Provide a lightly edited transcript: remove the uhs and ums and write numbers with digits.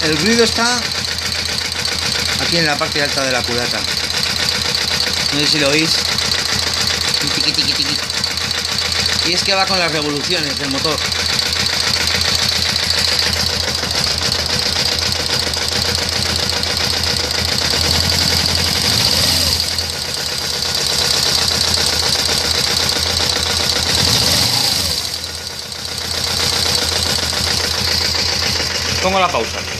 El ruido está aquí en la parte alta de la culata. No sé si lo oís. Tiqui, tiqui, tiqui. Y es que va con las revoluciones del motor. Pongo la pausa.